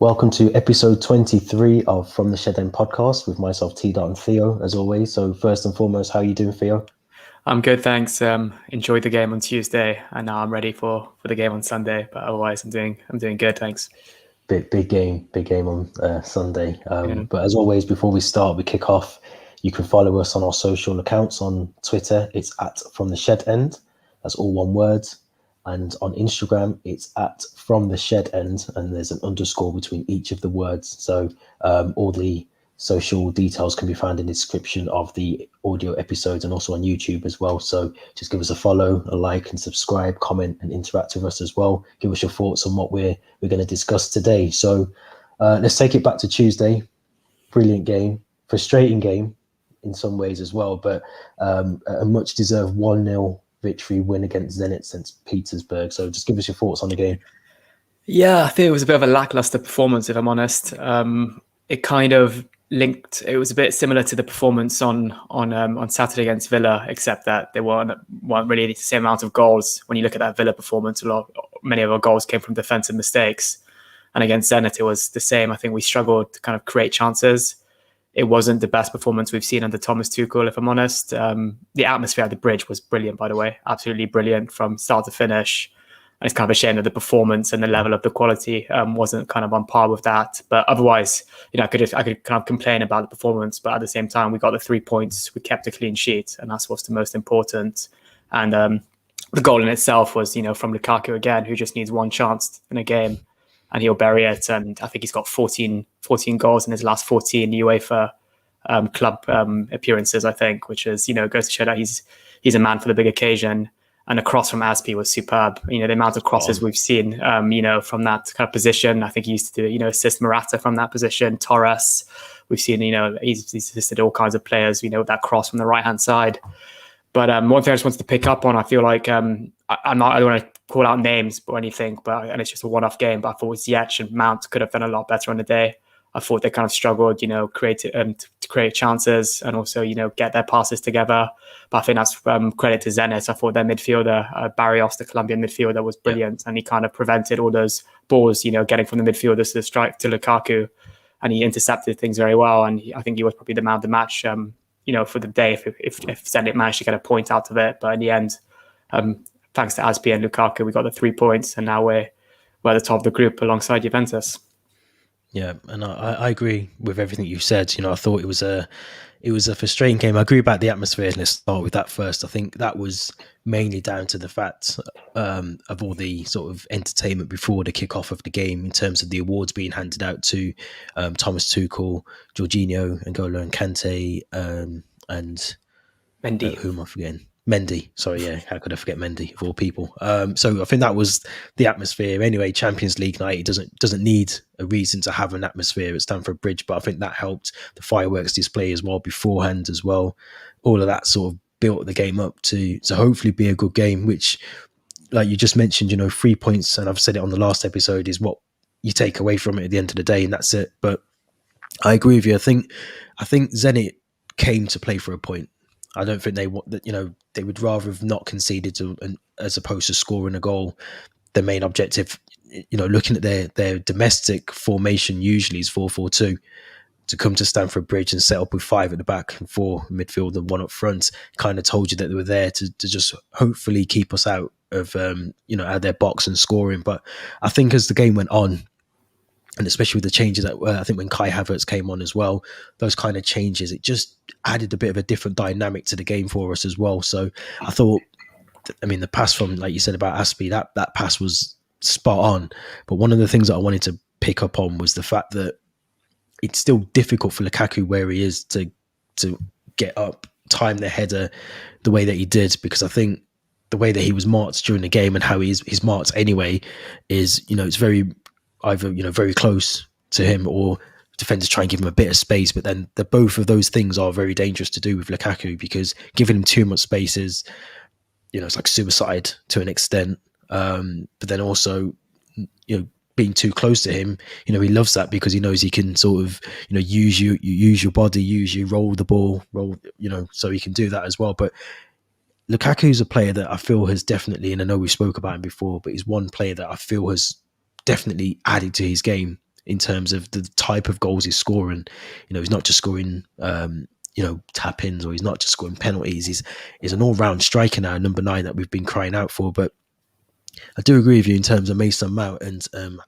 Welcome to episode 23 of From the Shed End podcast with myself, T. Dot, and Theo, as always. So first and foremost, how are you doing, Theo? I'm good, thanks. Enjoyed the game on Tuesday, and now I'm ready for the game on Sunday. But otherwise, I'm doing good, thanks. Big game on Sunday. Yeah. But as always, before we start, we kick off. You can follow us on our social accounts on Twitter. It's at From the Shed End. That's all one word. And on Instagram, it's at From the Shed End, and there's an underscore between each of the words. So all the social details can be found in the description of the audio episodes and also on YouTube as well. So just give us a follow, a like, and subscribe, comment, and interact with us as well. Give us your thoughts on what we're going to discuss today. So let's take it back to Tuesday. Brilliant game, frustrating game in some ways as well, but a much deserved 1-0 victory win against Zenit St. Petersburg. So just give us your thoughts on the game. Yeah, I think it was a bit of a lackluster performance, if I'm honest. It kind of linked. It was a bit similar to the performance on Saturday against Villa, except that there weren't really the same amount of goals. When you look at that Villa performance, many of our goals came from defensive mistakes, and against Zenit it was the same. I think we struggled to kind of create chances. It wasn't the best performance we've seen under Thomas Tuchel, if I'm honest. The atmosphere at the bridge was brilliant, by the way, absolutely brilliant from start to finish. And it's kind of a shame that the performance and the level of the quality wasn't kind of on par with that. But otherwise, I could kind of complain about the performance, but at the same time, we got the 3 points, we kept a clean sheet, and that's what's the most important. And the goal in itself was, from Lukaku again, who just needs one chance in a game, and he'll bury it. And I think he's got 14 goals in his last 14 UEFA club appearances, I think, which is, goes to show that he's a man for the big occasion. And the cross from Aspi was superb. The amount of crosses we've seen, from that kind of position. I think he used to do, assist Morata from that position. Torres, we've seen, he's assisted all kinds of players, with that cross from the right-hand side. But one thing I just wanted to pick up on, I feel like I don't want to call out names or anything, and it's just a one-off game. But I thought Ziyech and Mount could have done a lot better on the day. I thought they kind of struggled, to create chances and also, get their passes together. But I think that's credit to Zenit. I thought their midfielder, Barrios, the Colombian midfielder, was brilliant, and he kind of prevented all those balls, getting from the midfielders to the strike to Lukaku, and he intercepted things very well. And I think he was probably the man of the match, for the day if Zenit managed to get a point out of it. But in the end, thanks to Aspi and Lukaku, we got the 3 points, and now we're at the top of the group alongside Juventus. Yeah, and I agree with everything you said. I thought it was a frustrating game. I agree about the atmosphere. Let's start with that first. I think that was mainly down to the fact of all the sort of entertainment before the kickoff of the game in terms of the awards being handed out to Thomas Tuchel, Jorginho, N'Golo and Kante, and Mendy. Who am I forgetting? Mendy, sorry, yeah, how could I forget Mendy of all people? So I think that was the atmosphere. Anyway, Champions League night, it doesn't need a reason to have an atmosphere at Stamford Bridge, but I think that helped the fireworks display as well beforehand as well. All of that sort of built the game up to hopefully be a good game, which, like you just mentioned, 3 points, and I've said it on the last episode, is what you take away from it at the end of the day, and that's it. But I agree with you. I think Zenit came to play for a point. I don't think they want that. They would rather have not conceded as opposed to scoring a goal. Their main objective, looking at their domestic formation usually is 4-4-2. To come to Stamford Bridge and set up with 5 at the back and 4 midfield and 1 up front, kind of told you that they were there to just hopefully keep us out of out of their box and scoring. But I think as the game went on, and especially with the changes that I think when Kai Havertz came on as well, those kind of changes, it just added a bit of a different dynamic to the game for us as well. So I thought, the pass from, like you said about Aspi, that pass was spot on. But one of the things that I wanted to pick up on was the fact that it's still difficult for Lukaku where he is to get up, time the header the way that he did, because I think the way that he was marked during the game and how he's marked anyway is, it's very either very close to him or defenders try and give him a bit of space. But then both of those things are very dangerous to do with Lukaku, because giving him too much space is, it's like suicide to an extent. But then also, being too close to him, he loves that because he knows he can sort of, use your body, roll the ball, so he can do that as well. But Lukaku's a player that I feel has definitely, and I know we spoke about him before, but he's one player that I feel has definitely added to his game in terms of the type of goals he's scoring. He's not just scoring tap-ins, or he's not just scoring penalties. He's an all-round striker now, number 9, that we've been crying out for. But I do agree with you in terms of Mason Mount and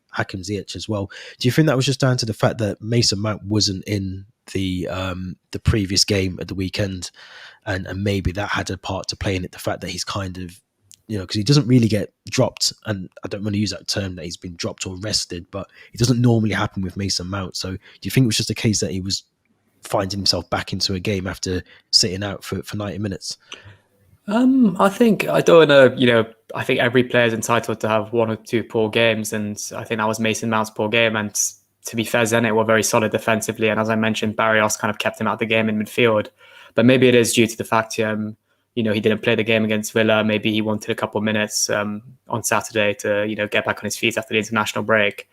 Hakim Ziyech as well. Do you think that was just down to the fact that Mason Mount wasn't in the previous game at the weekend, and maybe that had a part to play in it? The fact that he's kind of, because he doesn't really get dropped, and I don't want to use that term that he's been dropped or rested, but it doesn't normally happen with Mason Mount. So do you think it was just a case that he was finding himself back into a game after sitting out for 90 minutes? I think I don't know. I think every player is entitled to have 1 or 2 poor games, and I think that was Mason Mount's poor game. And to be fair, Zenit were very solid defensively, and as I mentioned, Barrios kind of kept him out of the game in midfield. But maybe it is due to the fact, he didn't play the game against Villa. Maybe he wanted a couple of minutes on Saturday to get back on his feet after the international break.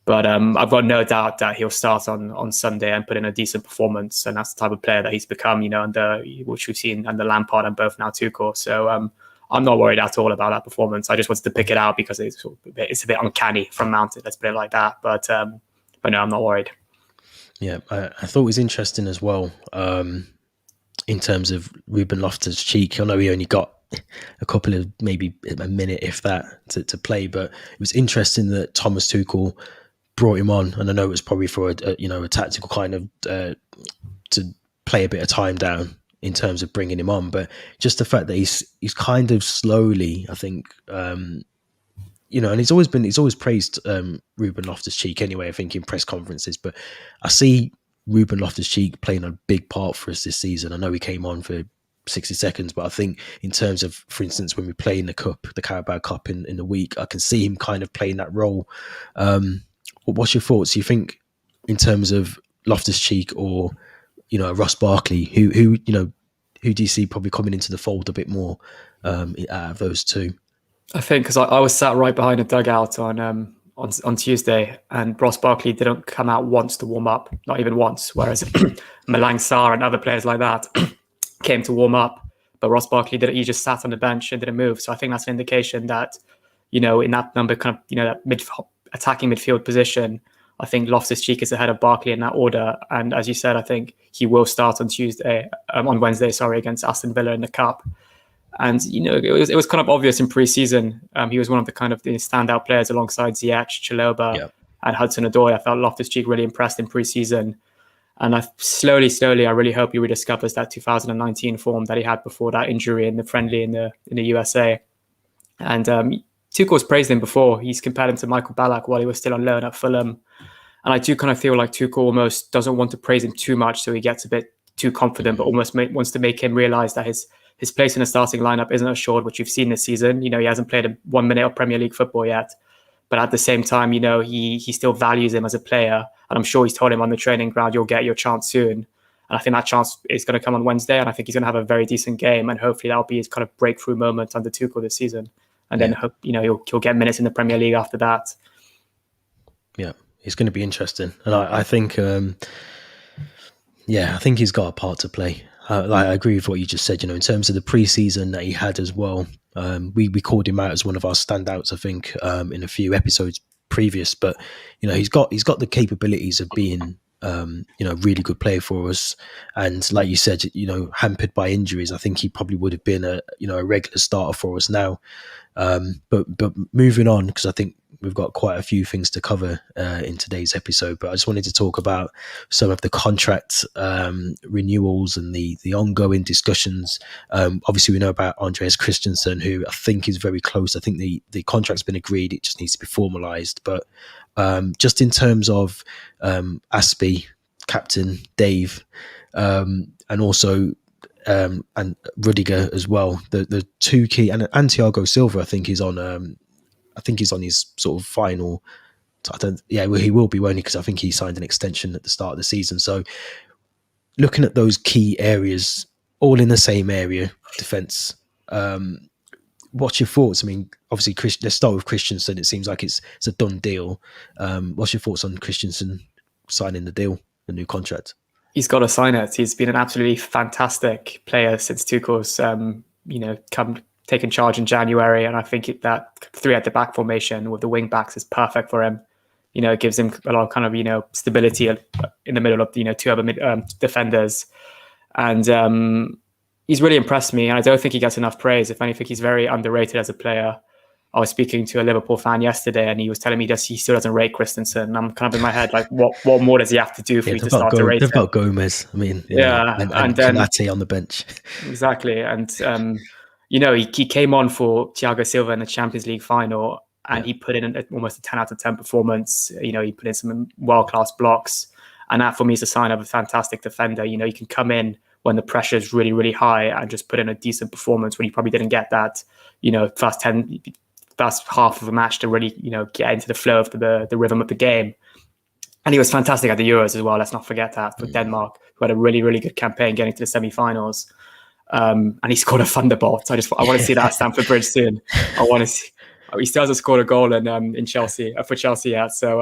But I've got no doubt that he'll start on Sunday and put in a decent performance. And that's the type of player that he's become, which we've seen under Lampard and both now Tuchel. So I'm not worried at all about that performance. I just wanted to pick it out because it's a bit uncanny from Mount, let's put it like that. But no, I'm not worried. Yeah, I thought it was interesting as well in terms of Ruben Loftus-Cheek. I know he only got a couple of, maybe a minute, if that, to play. But it was interesting that Thomas Tuchel brought him on, and I know it was probably for a tactical kind of to play a bit of time down in terms of bringing him on, but just the fact that he's kind of slowly, I think, and he's always praised Ruben Loftus-Cheek anyway, I think, in press conferences, but I see Ruben Loftus-Cheek playing a big part for us this season. I know he came on for 60 seconds, but I think in terms of, for instance, when we play in the Cup, the Carabao Cup in the week, I can see him kind of playing that role. What's your thoughts? Do you think in terms of Loftus-Cheek or Ross Barkley, who do you see probably coming into the fold a bit more out of those two? I think because I was sat right behind a dugout on Tuesday, and Ross Barkley didn't come out once to warm up, not even once. Whereas Malang Sarr and other players like that came to warm up, but Ross Barkley didn't. He just sat on the bench and didn't move. So I think that's an indication that in that number, kind of that attacking midfield position, I think Loftus-Cheek is ahead of Barkley in that order. And as you said, I think he will start on Wednesday, against Aston Villa in the Cup. And, it was kind of obvious in pre-season. He was one of the kind of the standout players alongside Ziyech, Chalobah, and Hudson-Odoi. I felt Loftus-Cheek really impressed in pre-season. And I slowly, I really hope he rediscovers that 2019 form that he had before that injury in the friendly in the USA. And Tuchel's praised him before. He's compared him to Michael Ballack while he was still on loan at Fulham. And I do kind of feel like Tuchel almost doesn't want to praise him too much, so he gets a bit too confident, but almost wants to make him realise that his place in the starting lineup isn't assured, which you've seen this season. He hasn't played 1 minute of Premier League football yet. But at the same time, he still values him as a player. And I'm sure he's told him on the training ground, you'll get your chance soon. And I think that chance is going to come on Wednesday. And I think he's going to have a very decent game. And hopefully that'll be his kind of breakthrough moment under Tuchel this season. And then he'll get minutes in the Premier League after that. Yeah, it's going to be interesting. And I think, I think he's got a part to play. I agree with what you just said, in terms of the pre-season that he had as well. We called him out as one of our standouts, I think, in a few episodes previous. But, he's got the capabilities of being, a really good player for us. And like you said, hampered by injuries, I think he probably would have been a regular starter for us now. But moving on, because I think we've got quite a few things to cover in today's episode, but I just wanted to talk about some of the contract renewals and the ongoing discussions. Obviously, we know about Andreas Christensen, who I think is very close. I think the contract's been agreed. It just needs to be formalised. But just in terms of Aspie, Captain Dave, and also and Rudiger as well. The two key, and Thiago Silva, I think he's on. I think he's on his sort of final. He will be, won't he? Because I think he signed an extension at the start of the season. So, looking at those key areas, all in the same area, defence. What's your thoughts? I mean, obviously, let's start with Christensen. It seems like it's a done deal. What's your thoughts on Christensen signing the deal, the new contract? He's got to sign it. He's been an absolutely fantastic player since Tuchel's, taken charge in January. And I think that 3 at the back formation with the wing backs is perfect for him. It gives him a lot of kind of, stability in the middle of, two other defenders. And he's really impressed me. And I don't think he gets enough praise. If anything, he's very underrated as a player. I was speaking to a Liverpool fan yesterday, and he was telling me that he still doesn't rate Christensen. And I'm kind of in my head like, what more does he have to do for you to start to rate They've him? got Gomez. I mean, and then Konate on the bench. Exactly. And he came on for Thiago Silva in the Champions League final, and he put in almost a 10 out of 10 performance. He put in some world-class blocks, and that for me is a sign of a fantastic defender. You can come in when the pressure is really, really high and just put in a decent performance when you probably didn't get that, first half of a match to really, get into the flow of the rhythm of the game. And he was fantastic at the Euros as well. Let's not forget that, for Denmark, who had a really, really good campaign getting to the semi-finals. And he scored a thunderbolt. I want to see that at Stamford Bridge soon. I want to see. He still hasn't scored a goal in Chelsea for Chelsea yet. So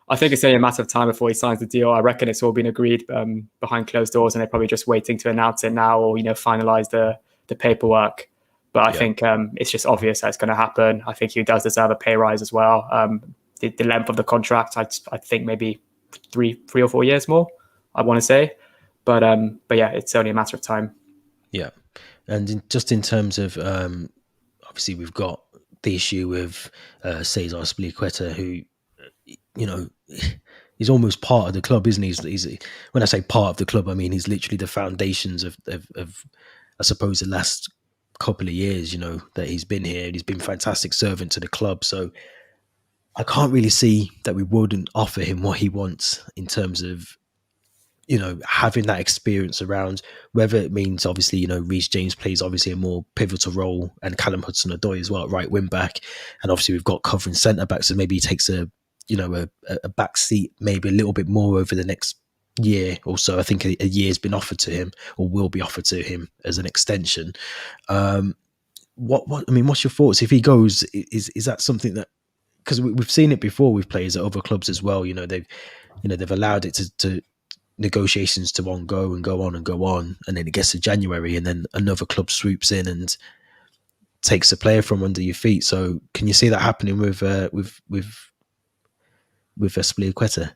I think it's only a matter of time before he signs the deal. I reckon it's all been agreed behind closed doors, and they're probably just waiting to announce it now or finalize the paperwork. But I think it's just obvious that it's going to happen. I think he does deserve a pay rise as well. The length of the contract, I think maybe three or 4 years more, I want to say. But yeah, it's only a matter of time. Yeah. And just in terms of, obviously we've got the issue with Cesar Azpilicueta, who, he's almost part of the club, isn't he? He's when I say part of the club, I mean, he's literally the foundations of I suppose, the last couple of years, that he's been here, and he's been a fantastic servant to the club. So I can't really see that we wouldn't offer him what he wants in terms of, having that experience around, whether it means obviously, Reece James plays obviously a more pivotal role, and Callum Hudson-Odoi as well at right wing back. And obviously we've got covering centre back. So maybe he takes a back seat, maybe a little bit more over the next year or so. I think a year's been offered to him, or will be offered to him as an extension. What's your thoughts if he goes? Is that something that, because we've seen it before with players at other clubs as well. They've allowed it to negotiations to go on, and then it gets to January, and then another club swoops in and takes a player from under your feet. So can you see that happening with Azpilicueta?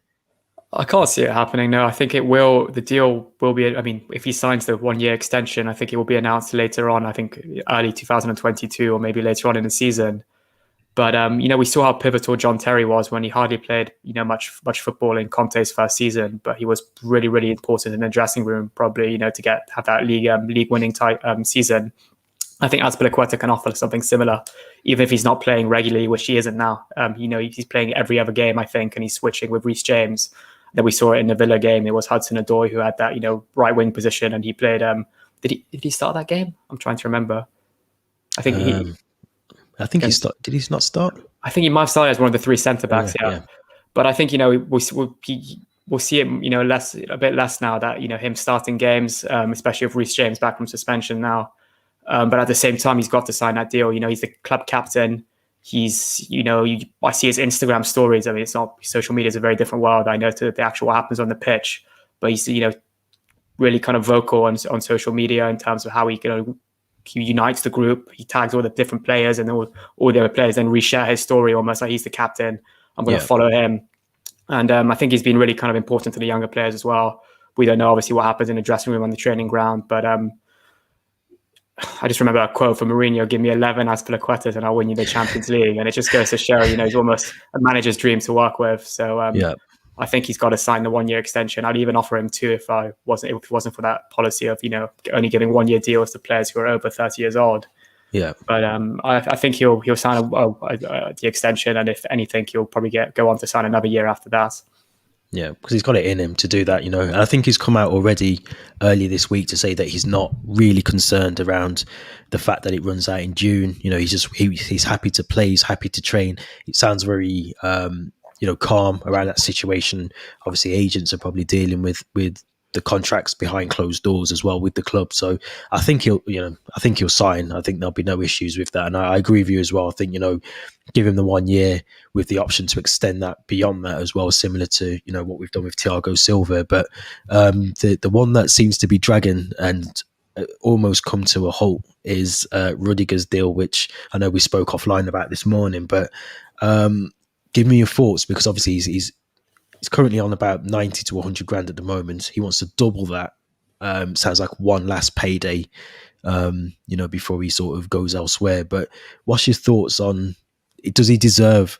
I can't see it happening. No, I think it will. The deal will be. I mean, if he signs the 1 year extension, I think it will be announced later on. I think early 2022, or maybe later on in the season. But we saw how pivotal John Terry was when he hardly played, much football in Conte's first season. But he was really, really important in the dressing room, probably, to have that league winning type season. I think Azpilicueta can offer something similar, even if he's not playing regularly, which he isn't now. He's playing every other game, I think, and he's switching with Reece James. Then we saw it in the Villa game. It was Hudson-Odoi who had that, right wing position, and he played. Did he start that game? I'm trying to remember. I think he started. Did he not start? I think he might have started as one of the three centre backs. Yeah. But I think we'll see it a bit less now that him starting games, especially with Reece James back from suspension now. But at the same time, he's got to sign that deal. He's the club captain. He's, I see his Instagram stories. I mean, it's not, social media is a very different world, I know, to the actual what happens on the pitch. But he's, really kind of vocal on social media in terms of how he unites the group. He tags all the different players, and all the other players then reshare his story almost like he's the captain. I'm going to follow him. And I think he's been really kind of important to the younger players as well. We don't know, obviously, what happens in the dressing room on the training ground, but I just remember a quote from Mourinho: "Give me 11 Azpilicuetas and I'll win you the Champions League." And it just goes to show, he's almost a manager's dream to work with. So I think he's got to sign the 1 year extension. I'd even offer him 2 if it wasn't for that policy of, only giving 1 year deals to players who are over 30 years old. Yeah. But I think he'll sign the extension, and if anything, he'll probably go on to sign another year after that. Yeah, because he's got it in him to do that, And I think he's come out already earlier this week to say that he's not really concerned around the fact that it runs out in June. He's happy to play, he's happy to train. It sounds very, calm around that situation. Obviously, agents are probably dealing with the contracts behind closed doors as well with the club. So I think he'll sign. I think there'll be no issues with that. And I agree with you as well. I think, give him the 1 year with the option to extend that beyond that as well, similar to, what we've done with Thiago Silva. But the one that seems to be dragging and almost come to a halt is Rudiger's deal, which I know we spoke offline about this morning, but give me your thoughts, because obviously he's currently on about 90 to 100 grand at the moment. He wants to double that. Sounds like one last payday, before he sort of goes elsewhere. But what's your thoughts on, does he deserve,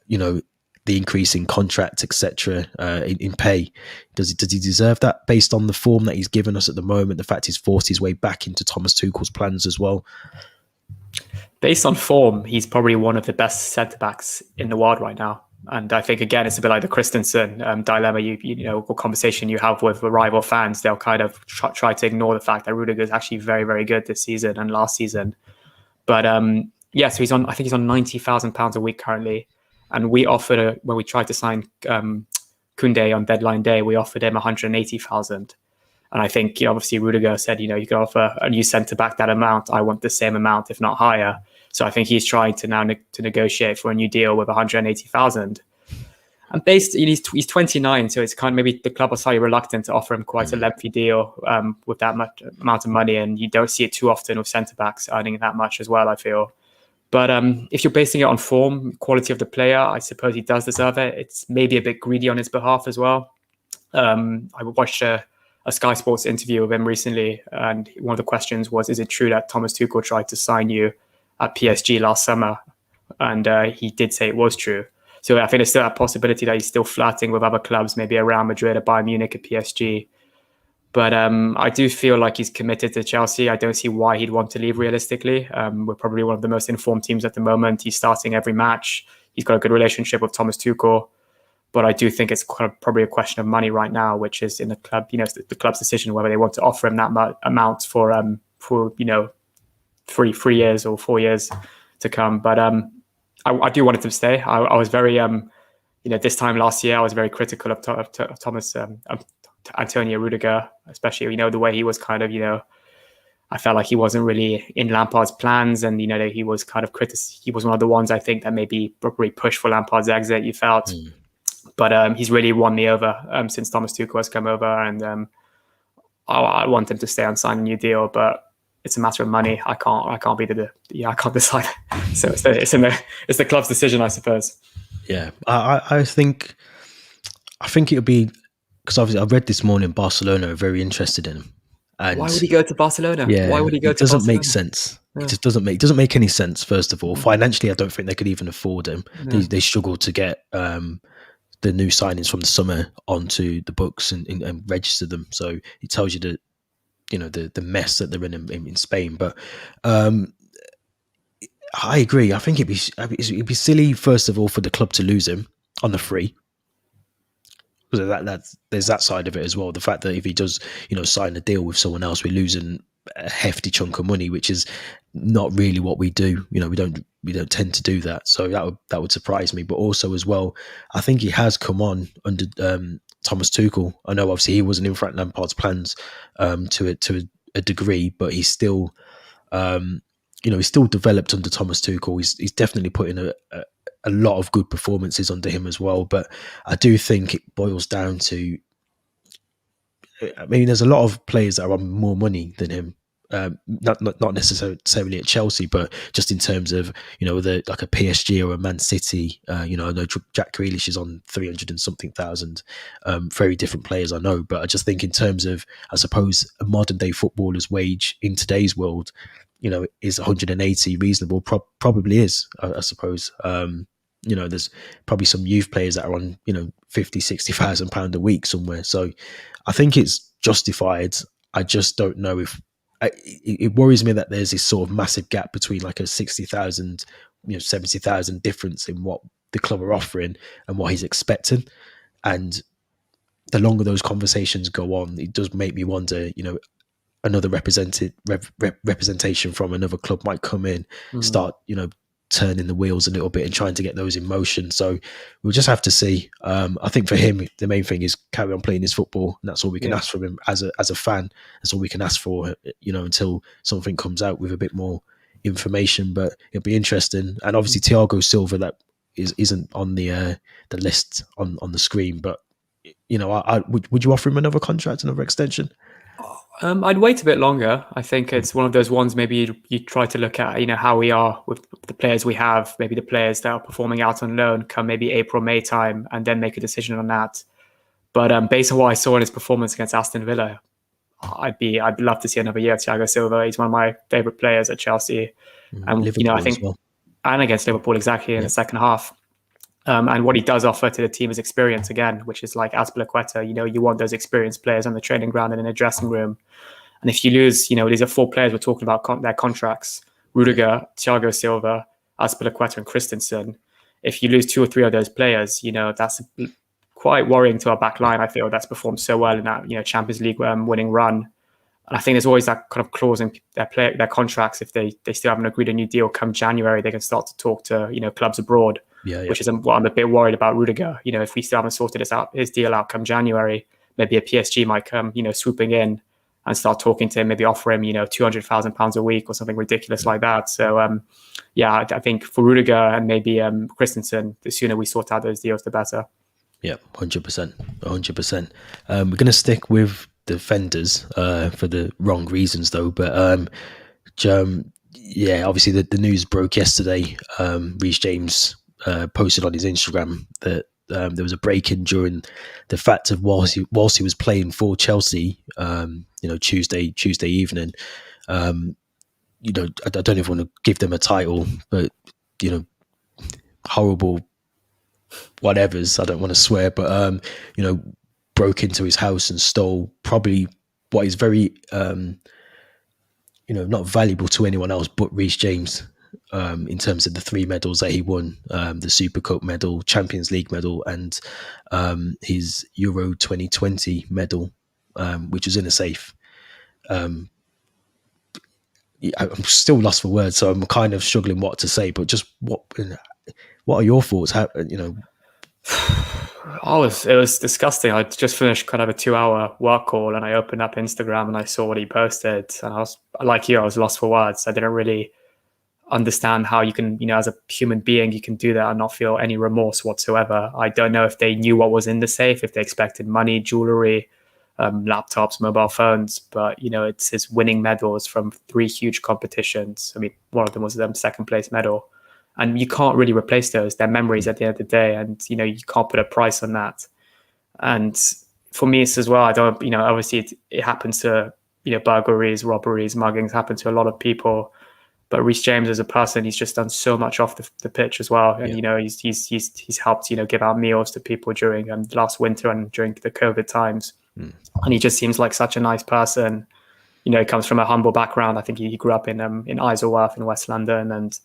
the increase in contract, etc., in pay? Does he deserve that based on the form that he's given us at the moment? The fact he's forced his way back into Thomas Tuchel's plans as well. Based on form, he's probably one of the best centre backs in the world right now. And I think, again, it's a bit like the Christensen dilemma, or conversation you have with rival fans. They'll kind of try to ignore the fact that Rudiger is actually very, very good this season and last season. But so he's on £90,000 a week currently. And we offered, when we tried to sign Koundé on deadline day, we offered him 180,000. And I think, obviously Rudiger said, you can offer a new centre back that amount. I want the same amount, if not higher. So I think he's trying to now to negotiate for a new deal with 180,000. And he's 29, so it's kind of, maybe the club are slightly reluctant to offer him quite a lengthy deal with that much amount of money. And you don't see it too often with centre backs earning that much as well, I feel. But if you're basing it on form, quality of the player, I suppose he does deserve it. It's maybe a bit greedy on his behalf as well. I watched a Sky Sports interview with him recently, and one of the questions was, is it true that Thomas Tuchel tried to sign you at PSG last summer? And he did say it was true. So I think there's still that possibility that he's still flirting with other clubs, maybe a Real Madrid, a Bayern Munich, a PSG. But I do feel like he's committed to Chelsea. I don't see why he'd want to leave realistically. We're probably one of the most informed teams at the moment. He's starting every match. He's got a good relationship with Thomas Tuchel. But I do think it's probably a question of money right now, which is in the club, the club's decision whether they want to offer him that amount for 3 years or 4 years to come. But I do want him to stay. I was very, this time last year, I was very critical of Thomas Antonio Rudiger, especially, the way he was kind of, I felt like he wasn't really in Lampard's plans, and, he was kind of he was one of the ones, I think, that maybe probably pushed for Lampard's exit, you felt. But he's really won me over since Thomas Tuchel has come over, and I want him to stay and sign a new deal, but it's a matter of money. I can't I can't decide. So it's the club's decision, I suppose. Yeah, I think it would be, because obviously I read this morning Barcelona are very interested in him. And why would he go to Barcelona? Yeah, why would he go to Barcelona? It doesn't Barcelona? make sense. Yeah. It just doesn't make any sense. First of all, financially, I don't think they could even afford him. Yeah. They struggle to get the new signings from the summer onto the books and register them. So it tells you that, the mess that they're in Spain. But I agree. I think it'd be silly, first of all, for the club to lose him on the free. Because there's that side of it as well. The fact that if he does, sign a deal with someone else, we're losing a hefty chunk of money, which is not really what we do. We don't tend to do that. So that would surprise me. But also as well, I think he has come on under Thomas Tuchel. I know obviously he wasn't in Frank Lampard's plans to a degree, but he's still he's still developed under Thomas Tuchel. He's definitely put in a lot of good performances under him as well. But I do think it boils down to, there's a lot of players that are on more money than him. Not necessarily at Chelsea, but just in terms of, like a PSG or a Man City. I know Jack Grealish is on 300 and something thousand. Very different players, I know. But I just think in terms of, I suppose, a modern day footballer's wage in today's world, is 180 reasonable? Probably is, I suppose. There's probably some youth players that are on, 50, 60,000 pound a week somewhere. So I think it's justified. I just don't know if it worries me that there's this sort of massive gap between like a 60,000, 70,000 difference in what the club are offering and what he's expecting. And the longer those conversations go on, it does make me wonder, another representation from another club might come in, start, turning the wheels a little bit and trying to get those in motion. So we'll just have to see. I think for him, the main thing is carry on playing his football, and that's all we can ask from him as a fan. That's all we can ask for, until something comes out with a bit more information. But it'll be interesting. And obviously Thiago Silva, that isn't on the list on the screen. But would you offer him another contract, another extension? I'd wait a bit longer. I think it's one of those ones. Maybe you try to look at how we are with the players we have. Maybe the players that are performing out on loan come maybe April May time, and then make a decision on that. But based on what I saw in his performance against Aston Villa, I'd love to see another year of Thiago Silva. He's one of my favorite players at Chelsea, and Liverpool I think as well. and against Liverpool exactly in the second half. And what he does offer to the team is experience again, which is like Azpilicueta. You want those experienced players on the training ground and in the dressing room. And if you lose, these are 4 players we're talking about their contracts: Rudiger, Thiago Silva, Azpilicueta, and Christensen. If you lose 2 or 3 of those players, that's quite worrying to our back line. I feel that's performed so well in that Champions League winning run. And I think there's always that kind of clause in their contracts. If they still haven't agreed a new deal come January, they can start to talk to clubs abroad. Which is what I'm a bit worried about Rudiger. If we still haven't sorted his deal out come January, maybe a PSG might come swooping in and start talking to him, maybe offer him £200,000 a week or something ridiculous like that. So I think for Rudiger and maybe Christensen, the sooner we sort out those deals, the better. Yeah, 100%. We're going to stick with defenders for the wrong reasons, though. But obviously the news broke yesterday. Reece James posted on his Instagram that there was a break-in during the fact of whilst he was playing for Chelsea, Tuesday evening. I don't even want to give them a title, but horrible whatevers. I don't want to swear, but broke into his house and stole probably what is very not valuable to anyone else but Reece James. In terms of the 3 medals that he won, the Super Cup medal, Champions League medal, and his Euro 2020 medal, which was in a safe. I'm still lost for words, so I'm kind of struggling what to say. But just what are your thoughts? It was disgusting. I just finished kind of a 2-hour work call, and I opened up Instagram and I saw what he posted, and I was like you, I was lost for words. I didn't really understand how you can, as a human being, you can do that and not feel any remorse whatsoever. I don't know if they knew what was in the safe, if they expected money, jewelry, laptops, mobile phones, but it's his winning medals from 3 huge competitions. I mean, one of them was the second place medal, and you can't really replace those. They're memories at the end of the day, and you can't put a price on that. And for me, it's as well, I don't, obviously it happens to, burglaries, robberies, muggings happen to a lot of people. But Reece James as a person, he's just done so much off the pitch as well. And, he's helped, give out meals to people during last winter and during the COVID times. And he just seems like such a nice person. He comes from a humble background. I think he grew up in Isleworth in West London. And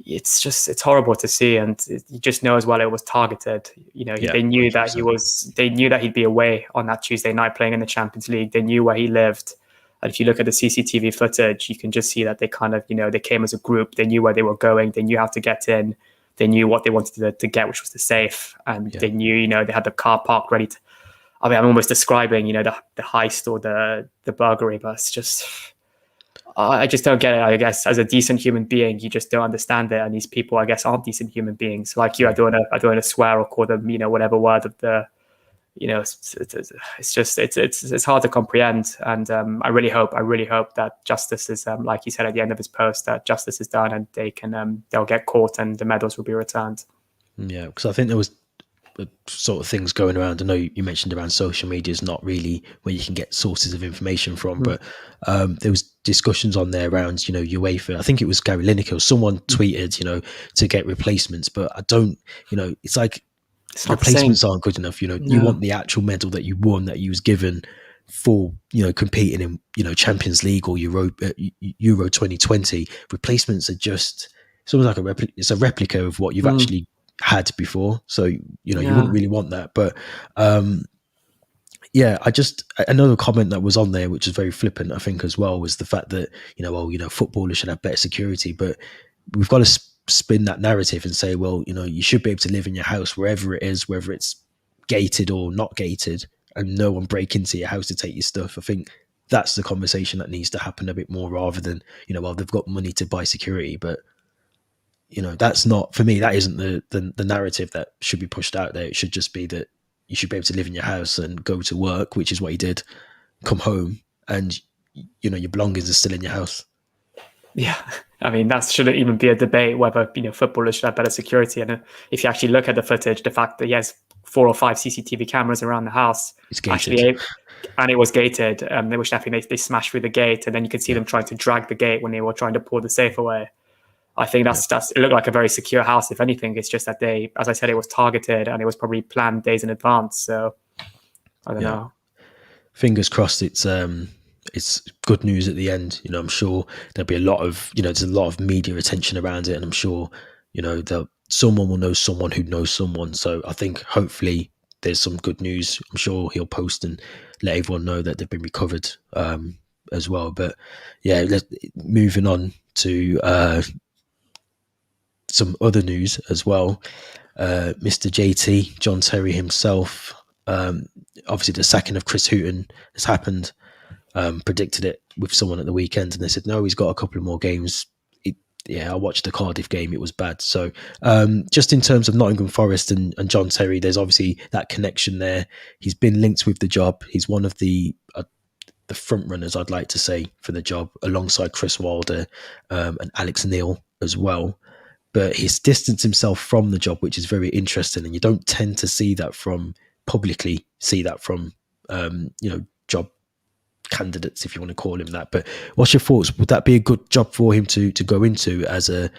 it's horrible to see. And you just know as well it was targeted. They knew 100%. They knew that he'd be away on that Tuesday night playing in the Champions League. They knew where he lived. And if you look at the CCTV footage, you can just see that they kind of, they came as a group. They knew where they were going. They knew how to get in. They knew what they wanted to get, which was the safe. And they knew, they had the car parked ready to. I mean, I'm almost describing, the heist or the burglary, but it's just, I just don't get it. I guess as a decent human being, you just don't understand it. And these people, I guess, aren't decent human beings. Like you, I don't want to swear or call them, whatever word of the. It's hard to comprehend, and I really hope that justice is, like he said at the end of his post, that justice is done and they'll get caught and the medals will be returned. Yeah, because I think there was sort of things going around. I know you mentioned around social media is not really where you can get sources of information from, but there was discussions on there around UEFA. I think it was Gary Lineker or someone tweeted to get replacements, but I don't it's like. Replacements aren't good enough. You want the actual medal that you won, that you was given for competing in Champions League or Euro 2020. Replacements are just it's almost like it's a replica of what you've actually had before. So you wouldn't really want that. But another comment that was on there, which is very flippant, I think as well, was the fact that footballers should have better security, but we've got to spin that narrative and say, well, you should be able to live in your house wherever it is, whether it's gated or not gated, and no one break into your house to take your stuff. I think that's the conversation that needs to happen a bit more, rather than well, they've got money to buy security, but that's not, for me, that isn't the narrative that should be pushed out there. It should just be that you should be able to live in your house and go to work, which is what he did, come home, and your belongings are still in your house. Yeah, I mean, that shouldn't even be a debate whether footballers should have better security. And if you actually look at the footage, the fact that he has 4 or 5 CCTV cameras around the house, It's gated. actually, and it was gated. Which I think they smashed through the gate, and then you could see them trying to drag the gate when they were trying to pull the safe away. I think that's it looked like a very secure house. If anything, it's just that they, as I said, it was targeted and it was probably planned days in advance. So I don't know. Fingers crossed. It's good news at the end. I'm sure there'll be a lot of there's a lot of media attention around it, and I'm sure someone will know someone who knows someone. So I think hopefully there's some good news. I'm sure he'll post and let everyone know that they've been recovered as well. But yeah, moving on to some other news as well. Mr. JT, John Terry himself, obviously the sacking of Chris Hughton has happened. Predicted it with someone at the weekend, and they said no, he's got a couple of more games. I watched the Cardiff game, it was bad. So just in terms of Nottingham Forest and John Terry, there's obviously that connection there. He's been linked with the job. He's one of the front runners, I'd like to say, for the job, alongside Chris Wilder and Alex Neil as well. But he's distanced himself from the job, which is very interesting, and you don't tend to see that from job candidates, if you want to call him that. But what's your thoughts? Would that be a good job for him to go into as a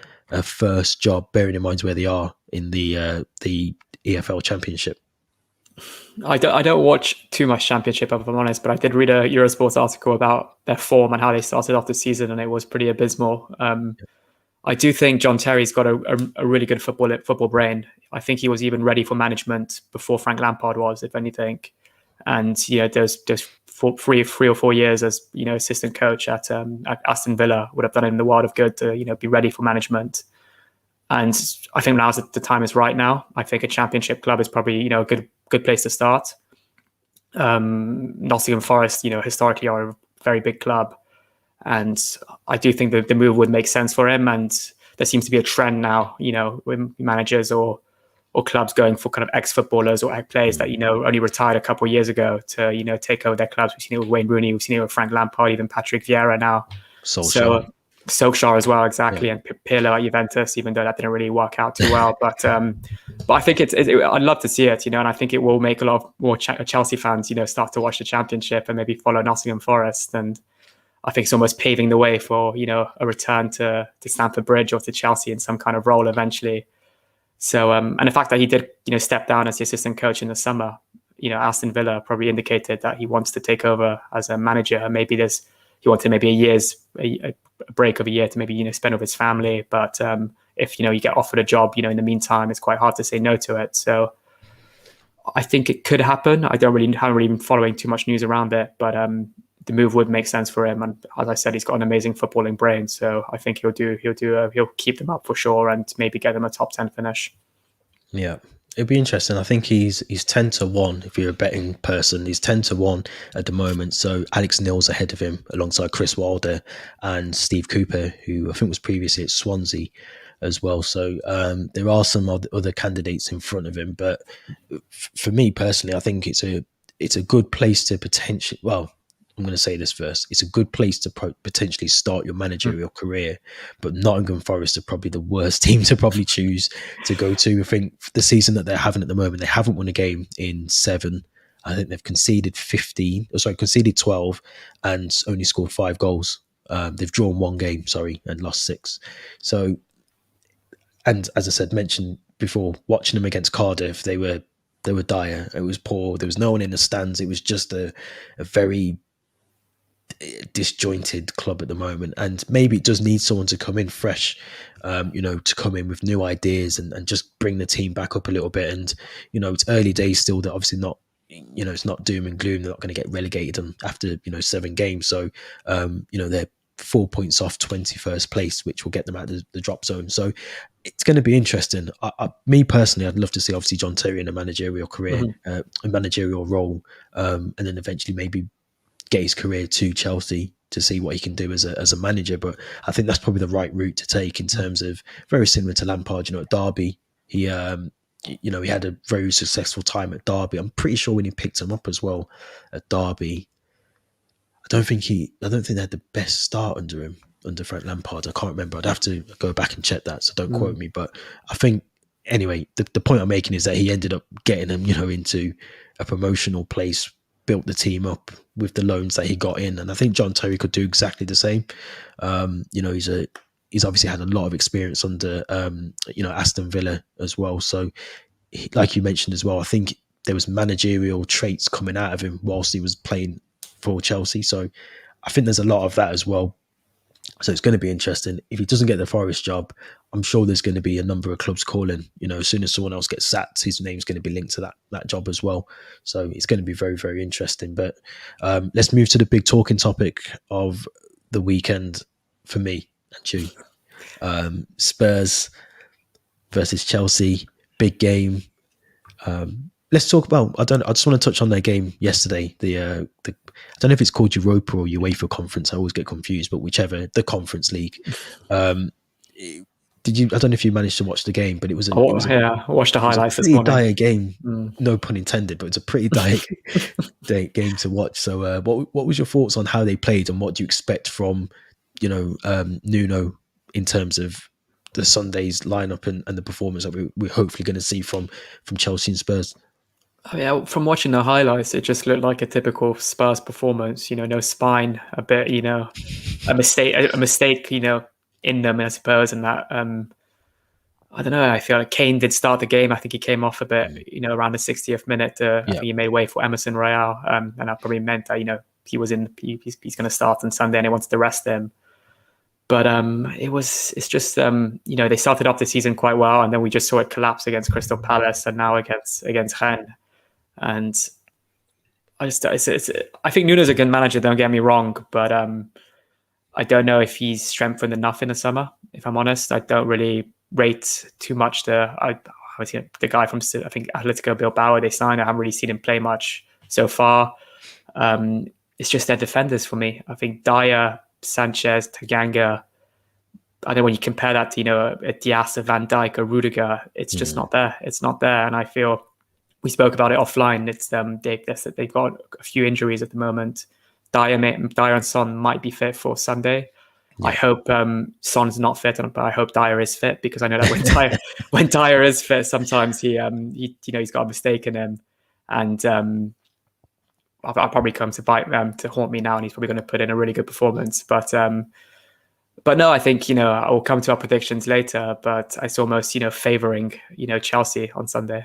first job, bearing in mind where they are in the EFL Championship? I don't watch too much Championship, if I'm honest, but I did read a Eurosports article about their form and how they started off the season, and it was pretty abysmal. I do think John Terry's got a really good football brain. I think he was even ready for management before Frank Lampard was, if anything. And there's 3 or 4 years as assistant coach at Aston Villa would have done him the world of good to be ready for management. And I think now the time is right now. I think a Championship club is probably a good place to start. Nottingham Forest historically are a very big club, and I do think that the move would make sense for him. And there seems to be a trend now with managers or clubs going for kind of ex-footballers or ex-players that only retired a couple of years ago to take over their clubs. We've seen it with Wayne Rooney, we've seen it with Frank Lampard, even Patrick Vieira now. Solskjaer as well, exactly, and Pirlo at Juventus, even though that didn't really work out too well. But I think I'd love to see it, and I think it will make a lot of more Chelsea fans, start to watch the Championship and maybe follow Nottingham Forest. And I think it's almost paving the way for a return to Stamford Bridge or to Chelsea in some kind of role eventually. So, and the fact that he did, step down as the assistant coach in the summer, Aston Villa probably indicated that he wants to take over as a manager. Maybe he wanted maybe a break of a year to maybe, spend with his family. But if, you get offered a job, in the meantime, it's quite hard to say no to it. So I think it could happen. I haven't really been following too much news around it, but the move would make sense for him. And as I said, he's got an amazing footballing brain. So I think he'll keep them up for sure and maybe get them a top 10 finish. Yeah, it'd be interesting. I think he's 10-1 if you're a betting person. He's 10-1 at the moment. So Alex Neil's ahead of him alongside Chris Wilder and Steve Cooper, who I think was previously at Swansea as well. So there are some other candidates in front of him. But for me personally, I think it's a good place to potentially, I'm going to say this first. It's a good place to potentially start your managerial career, but Nottingham Forest are probably the worst team to probably choose to go to. I think the season that they're having at the moment, they haven't won a game in 7. I think they've conceded 12 and only scored 5 goals. They've drawn 1 game, and lost 6. So, and as I said, mentioned before, watching them against Cardiff, they were dire. It was poor. There was no one in the stands. It was just a very disjointed club at the moment, and maybe it does need someone to come in fresh, to come in with new ideas and just bring the team back up a little bit. And it's early days still. They're obviously not, it's not doom and gloom. They're not going to get relegated after 7 games. So they're 4 points off 21st place, which will get them out of the drop zone. So it's going to be interesting. Me personally, I'd love to see obviously John Terry in a managerial career, a managerial role, and then eventually maybe get his career to Chelsea to see what he can do as a manager. But I think that's probably the right route to take in terms of very similar to Lampard. At Derby, he had a very successful time at Derby. I'm pretty sure when he picked him up as well at Derby, don't think they had the best start under him, under Frank Lampard. I can't remember. I'd have to go back and check that, so don't quote me. But I think anyway, the point I'm making is that he ended up getting them, into a promotional place, built the team up with the loans that he got in, and I think John Terry could do exactly the same. He's obviously had a lot of experience under Aston Villa as well. So, like you mentioned as well, I think there was managerial traits coming out of him whilst he was playing for Chelsea. So I think there's a lot of that as well. So it's going to be interesting. If he doesn't get the Forest job, I'm sure there's going to be a number of clubs calling. As soon as someone else gets sacked, his name's going to be linked to that job as well. So it's going to be very, very interesting. But let's move to the big talking topic of the weekend for me and you. Spurs versus Chelsea, big game. Let's talk about. I just want to touch on their game yesterday. I don't know if it's called Europa or UEFA Conference. I always get confused, but whichever, the Conference League. Did you? I don't know if you managed to watch the game, but it was. I watched the highlights this morning. Dire game, no pun intended, but it's a pretty dire game to watch. So, what was your thoughts on how they played, and what do you expect from, Nuno in terms of the Sunday's lineup and the performance that we're hopefully going to see from Chelsea and Spurs? From watching the highlights, it just looked like a typical Spurs performance. No spine, a bit, a mistake, in them, I suppose. And that, I don't know. I feel like Kane did start the game. I think he came off a bit, around the 60th minute. I think he made way for Emerson Royale, and that probably meant that he's going to start on Sunday, and they wanted to rest him. But it's just they started off the season quite well, and then we just saw it collapse against Crystal Palace, and now against Rennes. And I think Nuno's a good manager. Don't get me wrong, but I don't know if he's strengthened enough in the summer. If I'm honest, I don't really rate too much the guy from, I think, Atletico Bilbao they signed. I haven't really seen him play much so far. It's just their defenders for me. I think Dyer, Sanchez, Taganga. I know when you compare that to a Diaz, a Van Dijk, a Rudiger, it's just not there. It's not there, and I feel we spoke about it offline. It's they've got a few injuries at the moment. Dyer and Son might be fit for Sunday. Yeah. I hope Son's not fit, but I hope Dyer is fit, because I know that when Dyer is fit, sometimes he's got a mistake in him, and I'll probably come to bite to haunt me now, and he's probably going to put in a really good performance. But no, I think I'll come to our predictions later. But I saw most favouring Chelsea on Sunday.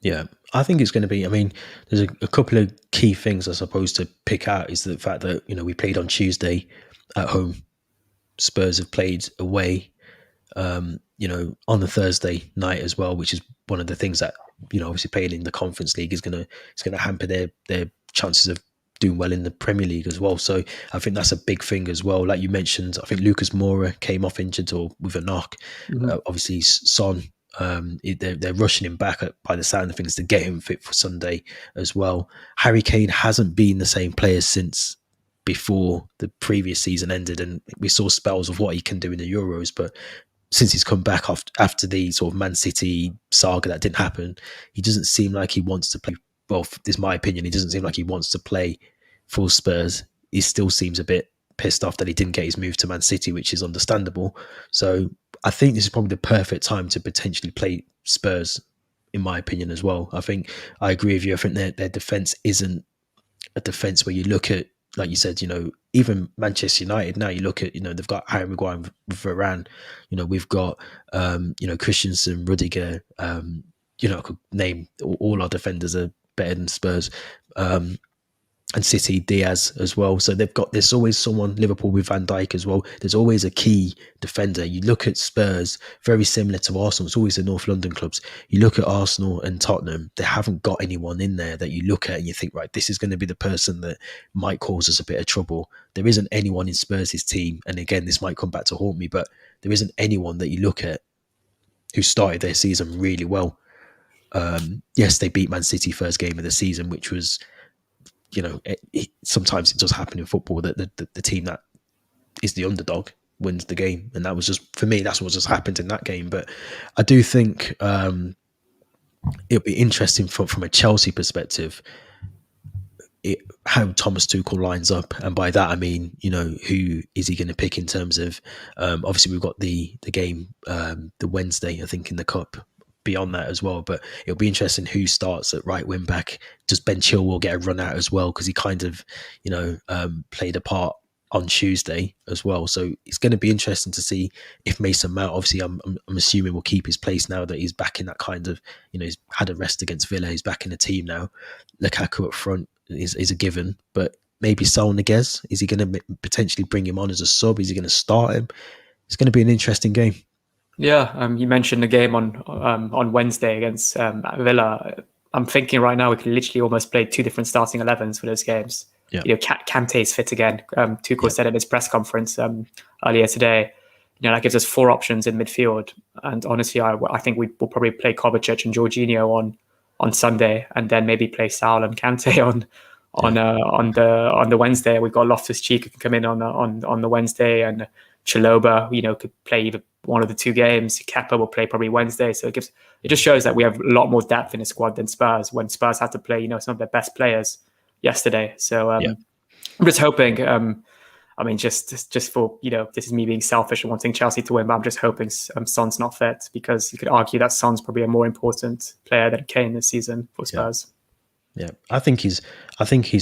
Yeah, I think it's going to be. I mean, there's a couple of key things I suppose to pick out. Is the fact that we played on Tuesday at home. Spurs have played away, on the Thursday night as well, which is one of the things that obviously playing in the Conference League is going to hamper their chances of doing well in the Premier League as well. So I think that's a big thing as well. Like you mentioned, I think Lucas Moura came off injured or with a knock. Obviously, Son. They're rushing him back by the sound of things to get him fit for Sunday as well. Harry Kane hasn't been the same player since before the previous season ended, and we saw spells of what he can do in the Euros, but since he's come back after the sort of Man City saga that didn't happen, he doesn't seem like he wants to play. Well, this is my opinion. He doesn't seem like he wants to play for Spurs. He still seems a bit pissed off that he didn't get his move to Man City, which is understandable. So I think this is probably the perfect time to potentially play Spurs, in my opinion, as well. I think I agree with you. I think their defence isn't a defence where you look at, like you said, even Manchester United now, you look at, they've got Harry Maguire and Varane, we've got, Christensen, Rudiger, I could name all our defenders are better than Spurs. And City, Diaz as well. So there's always someone, Liverpool with Van Dijk as well. There's always a key defender. You look at Spurs, very similar to Arsenal. It's always the North London clubs. You look at Arsenal and Tottenham, they haven't got anyone in there that you look at and you think, right, this is going to be the person that might cause us a bit of trouble. There isn't anyone in Spurs' team. And again, this might come back to haunt me, but there isn't anyone that you look at who started their season really well. Yes, they beat Man City first game of the season, which was, sometimes it does happen in football that the team that is the underdog wins the game. And that was just, for me, that's what just happened in that game. But I do think it'll be interesting from a Chelsea perspective. how Thomas Tuchel lines up, and by that I mean, who is he going to pick in terms of? Obviously, we've got the game the Wednesday, I think, in the cup. Beyond that as well, but it'll be interesting who starts at right wing back. Does Ben Chilwell get a run out as well, because he kind of played a part on Tuesday as well? So it's going to be interesting to see if Mason Mount, obviously I'm assuming, will keep his place now that he's back in that kind of, he's had a rest against Villa, he's back in the team now. Lukaku up front is a given, but maybe Saul Niguez, is he going to potentially bring him on as a sub? Is he going to start him? It's going to be an interesting game. Yeah, you mentioned the game on Wednesday against Villa. I'm thinking right now we could literally almost play two different starting 11s for those games. Yeah. Kante's fit again. Tuchel said at his press conference earlier today. That gives us 4 options in midfield. And honestly, I think we will probably play Kovacic and Jorginho on Sunday, and then maybe play Saul and Kante on the Wednesday. We've got Loftus-Cheek who can come in on the Wednesday, and Chalobah, could play either one of the 2 games. Kepa will play probably Wednesday. So it just shows that we have a lot more depth in the squad than Spurs, when Spurs had to play, some of their best players yesterday. So I'm just hoping, just for, this is me being selfish and wanting Chelsea to win, but I'm just hoping Son's not fit, because you could argue that Son's probably a more important player than Kane this season for Spurs. Yeah. I think he's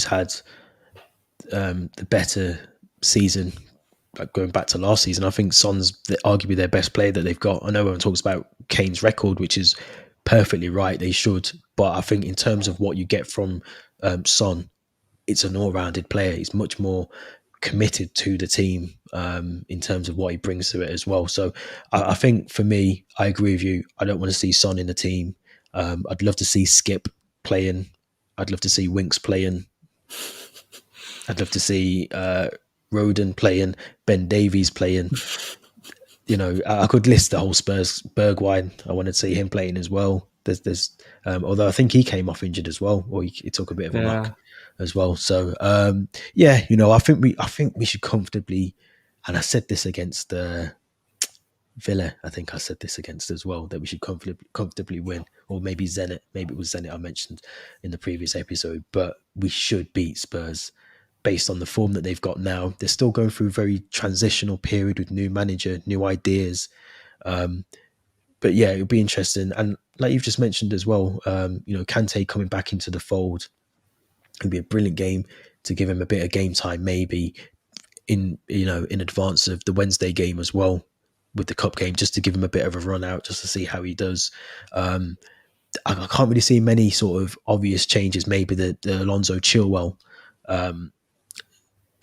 had the better season. Going back to last season, I think Son's arguably their best player that they've got. I know everyone talks about Kane's record, which is perfectly right, they should, but I think in terms of what you get from Son, it's an all-rounded player. He's much more committed to the team in terms of what he brings to it as well. So I think for me, I agree with you. I don't want to see Son in the team. I'd love to see Skip playing. I'd love to see Winks playing. I'd love to see Roden playing, Ben Davies playing. I could list the whole Spurs. Bergwijn, I want to see him playing as well. There's although I think he came off injured as well, or he took a bit of a knock as well. So I think we should comfortably, and I said this against Villa, I think I said this against as well, that we should comfortably win, or maybe Zenit. Maybe it was Zenit I mentioned in the previous episode, but we should beat Spurs based on the form that they've got now. They're still going through a very transitional period with new manager, new ideas. But yeah, it'll be interesting. And like you've just mentioned as well, Kante coming back into the fold, it'd be a brilliant game to give him a bit of game time, maybe in advance of the Wednesday game as well, with the cup game, just to give him a bit of a run out, just to see how he does. I can't really see many sort of obvious changes. Maybe the Alonso Chilwell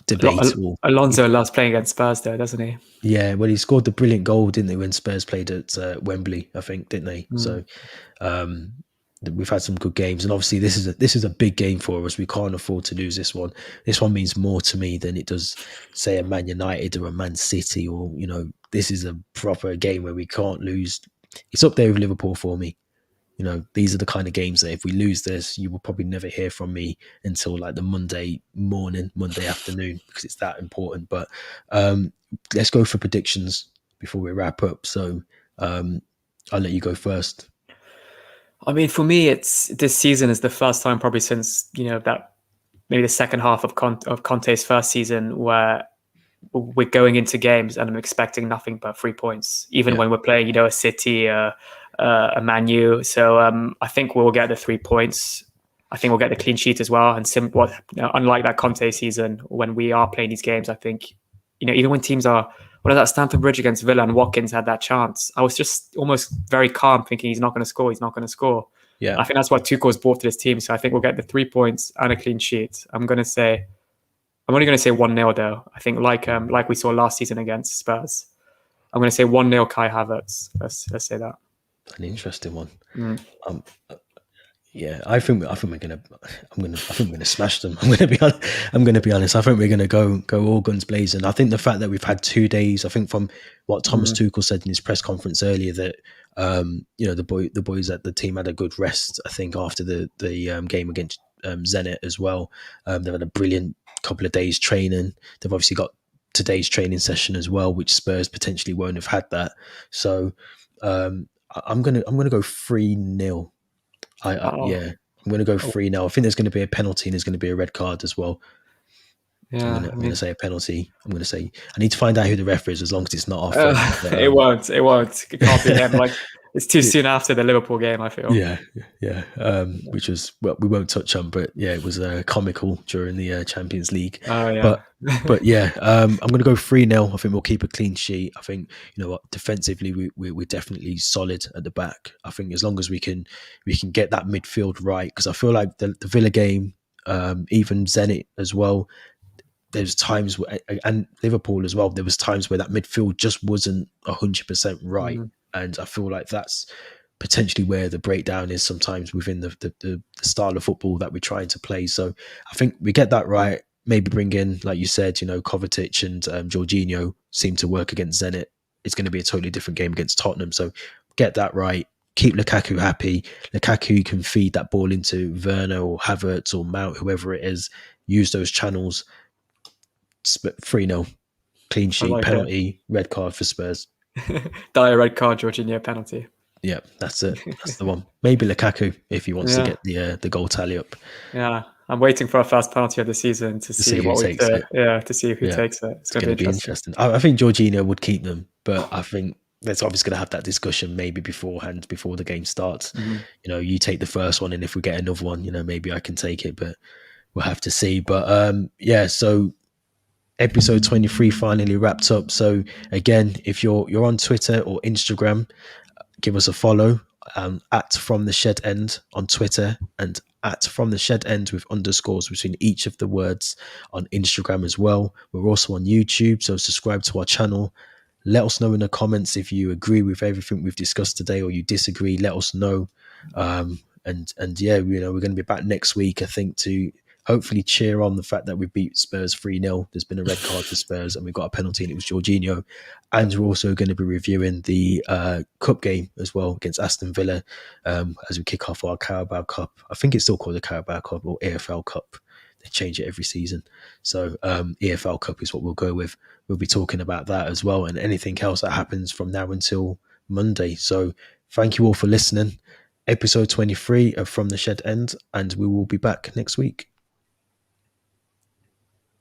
debate. Alonso loves playing against Spurs though, doesn't he? Yeah, well, he scored the brilliant goal, didn't they, when Spurs played at Wembley, I think, didn't they? So we've had some good games, and obviously this is a big game for us. We can't afford to lose this one. This one means more to me than it does, say, a Man United or a Man City, or this is a proper game where we can't lose. It's up there with Liverpool for me. These are the kind of games that if we lose this, you will probably never hear from me until like the Monday afternoon, because it's that important. But let's go for predictions before we wrap up. So I'll let you go first. I mean, for me, this season is the first time probably since, that maybe the second half of Conte's first season, where we're going into games and I'm expecting nothing but 3 points, even when we're playing, a City, a Man U. So I think we'll get the 3 points. I think we'll get the clean sheet as well. And unlike that Conte season, when we are playing these games, I think, even when teams are, that Stamford Bridge against Villa and Watkins had that chance, I was just almost very calm, thinking he's not going to score. Yeah, I think that's what Tuchel's brought to this team. So I think we'll get the 3 points and a clean sheet. I'm only going to say 1-0 though. I think like we saw last season against Spurs. I'm going to say 1-0 Kai Havertz. Let's say that. An interesting one. Yeah, I think we're gonna smash them. I'm gonna be honest. I think we're gonna go all guns blazing. I think the fact that we've had 2 days, I think from what Thomas Tuchel said in his press conference earlier, that the boys at the team had a good rest. I think after the game against Zenit as well, they've had a brilliant couple of days training. They've obviously got today's training session as well, which Spurs potentially won't have had that. So I'm gonna go 3-0. I'm I'm going to go 3-0. I think there's going to be a penalty and there's going to be a red card as well. Yeah, I'm going to say a penalty. I'm going to say I need to find out who the ref is, as long as it's not our friend. But, it won't. It won't. It can't be him. Like, it's too soon after the Liverpool game, I feel. Yeah. Which was, well, we won't touch on, but yeah, it was comical during the Champions League. Oh yeah. But yeah, I'm going to go 3-0. I think we'll keep a clean sheet. I think, you know what, defensively we're definitely solid at the back. I think as long as we can get that midfield right, because I feel like the Villa game, even Zenit as well, there's times where, and Liverpool as well, there was times where that midfield just wasn't 100% right. And I feel like that's potentially where the breakdown is sometimes within the style of football that we're trying to play. So I think we get that right. Maybe bring in, like you said, you know, Kovacic and Jorginho seem to work against Zenit. It's going to be a totally different game against Tottenham. So get that right. Keep Lukaku happy. Lukaku can feed that ball into Werner or Havertz or Mount, whoever it is. Use those channels. 3-0, clean sheet, like penalty, red card for Spurs. Dire red card, Jorginho penalty. Yeah, that's it. That's the one. Maybe Lukaku if he wants to get the goal tally up. Yeah, I'm waiting for our first penalty of the season to see what we do. Yeah, to see who takes it. It's going to be interesting. I think Jorginho would keep them, but I think there's obviously going to have that discussion maybe beforehand, before the game starts. You know, you take the first one, and if we get another one, you know, maybe I can take it, but we'll have to see. But yeah, so episode 23 finally wrapped up. So again, if you're on Twitter or Instagram, give us a follow, at From the Shed End on Twitter, and at From the Shed End with underscores between each of the words on Instagram as well. We're also on YouTube, so subscribe to our channel. Let us know in the comments if you agree with everything we've discussed today or you disagree. Let us know. And yeah, you know, we're going to be back next week, I think, to hopefully cheer on the fact that we beat Spurs 3-0. There's been a red card for Spurs and we got a penalty, and it was Jorginho. And we're also going to be reviewing the cup game as well against Aston Villa as we kick off our Carabao Cup. I think it's still called the Carabao Cup or EFL Cup. They change it every season. So EFL Cup is what we'll go with. We'll be talking about that as well, and anything else that happens from now until Monday. So thank you all for listening. Episode 23 of From the Shed End, and we will be back next week.